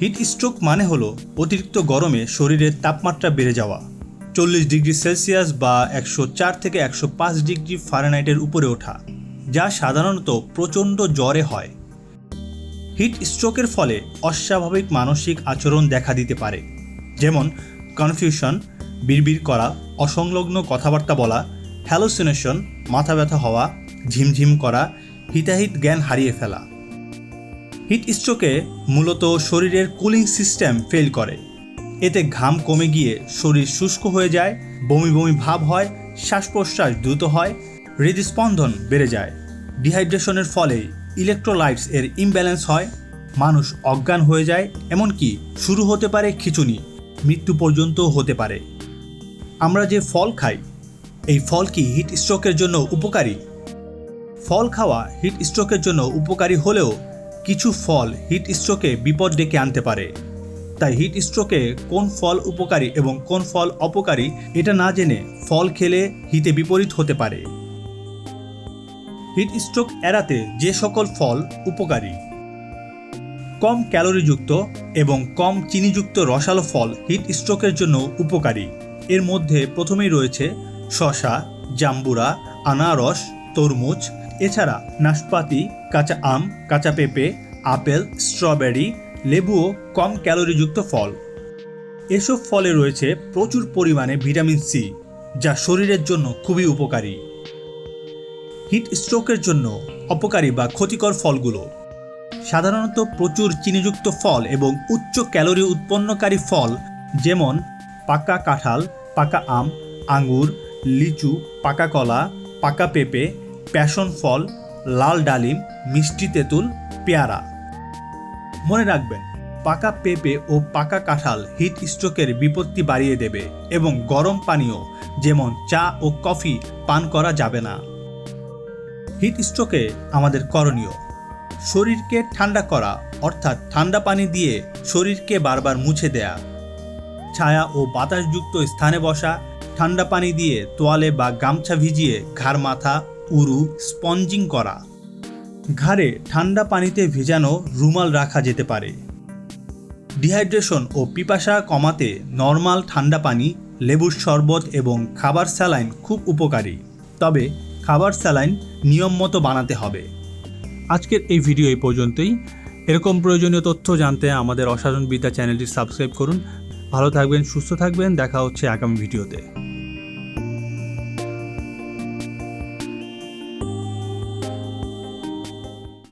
Heat stroke মানে হলো অতিরিক্ত গরমে শরীরের তাপমাত্রা বেড়ে যাওয়া 40 ডিগ্রি সেলসিয়াস বা 104 থেকে 105 ডিগ্রি ফারেনহাইটের উপরে ওঠা, যা সাধারণত প্রচণ্ড জ্বরে হয়। হিট স্ট্রোকের ফলে অস্বাভাবিক মানসিক আচরণ দেখা দিতে পারে, যেমন কনফিউশন, বিড়বিড় করা, অসংলগ্ন কথাবার্তা বলা, হ্যালুসিনেশন, মাথা ব্যথা হওয়া, ঝিমঝিম করা, হিতাহিত জ্ঞান হারিয়ে ফেলা। হিট স্ট্রোকে মূলত শরীরের কুলিং সিস্টেম ফেল করে। এতে ঘাম কমে গিয়ে শরীর শুষ্ক হয়ে যায়, বমি বমি ভাব হয়, শ্বাস প্রশ্বাস দ্রুত হয়, হৃদস্পন্দন বেড়ে যায়। ডিহাইড্রেশনের ফলে ইলেকট্রোলাইটস এর ইমব্যালেন্স হয়, মানুষ অজ্ঞান হয়ে যায়, এমনকি শুরু হতে পারে খিঁচুনি, মৃত্যু পর্যন্ত হতে পারে। আমরা যে ফল খাই, এই ফল কি হিট স্ট্রোকের জন্য উপকারী? ফল খাওয়া হিট স্ট্রোকের জন্য উপকারী হলেও কিছু ফল হিট স্ট্রোকে বিপদ ডেকে আনতে পারে। তাই হিট স্ট্রোকে কোন ফল উপকারী এবং কোন ফল অপকারী এটা না জেনে ফল খেলে হিতে বিপরীত হতে পারে। হিট স্ট্রোক এড়াতে যে সকল ফল উপকারী: কম ক্যালোরিযুক্ত এবং কম চিনিযুক্ত রসালো ফল হিট স্ট্রোকের জন্য উপকারী। এর মধ্যে প্রথমেই রয়েছে শসা, জাম্বুরা, আনারস, তরমুজ, এছাড়া নাশপাতি, কাঁচা আম, কাঁচা পেঁপে, আপেল, স্ট্রবেরি, লেবুও কম ক্যালোরিযুক্ত ফল। এসব ফলে রয়েছে প্রচুর পরিমাণে ভিটামিন সি, যা শরীরের জন্য খুবই উপকারী। হিট স্ট্রোকের জন্য অপকারী বা ক্ষতিকর ফলগুলো: সাধারণত প্রচুর চিনিযুক্ত ফল এবং উচ্চ ক্যালোরি উৎপন্নকারী ফল, যেমন পাকা কাঁঠাল, পাকা আম, আঙ্গুর, লিচু, পাকা কলা, পাকা পেঁপে, প্যাশন ফল, লাল ডালিম, মিষ্টি তেঁতুল, পেয়ারা। মনে রাখবেন, পাকা পেঁপে ও পাকা কাঁঠাল হিট স্ট্রোকের বিপত্তি বাড়িয়ে দেবে এবং গরম পানীয় যেমন চা ও কফি পান করা যাবে না। হিট স্ট্রোকে আমাদের করণীয়: শরীরকে ঠান্ডা করা, অর্থাৎ ঠান্ডা পানি দিয়ে শরীরকে বারবার মুছে দেয়া, ছায়া ও বাতাসযুক্ত স্থানে বসা, ঠান্ডা পানি দিয়ে তোয়ালে বা গামছা ভিজিয়ে ঘাড়, মাথা, উরু স্পঞ্জিং করা, ঘাড়ে ঠান্ডা পানিতে ভেজানো রুমাল রাখা যেতে পারে। ডিহাইড্রেশন ও পিপাসা কমাতে নর্মাল ঠান্ডা পানি, লেবুর শরবত এবং খাবার স্যালাইন খুব উপকারী, তবে খাবার স্যালাইন নিয়ম মতো বানাতে হবে। আজকের এই ভিডিও এই পর্যন্তই। এরকম প্রয়োজনীয় তথ্য জানতে আমাদের অসাধারণ বিদ্যা চ্যানেলটি সাবস্ক্রাইব করুন। ভালো থাকবেন, সুস্থ থাকবেন, দেখা হচ্ছে আগামী ভিডিওতে।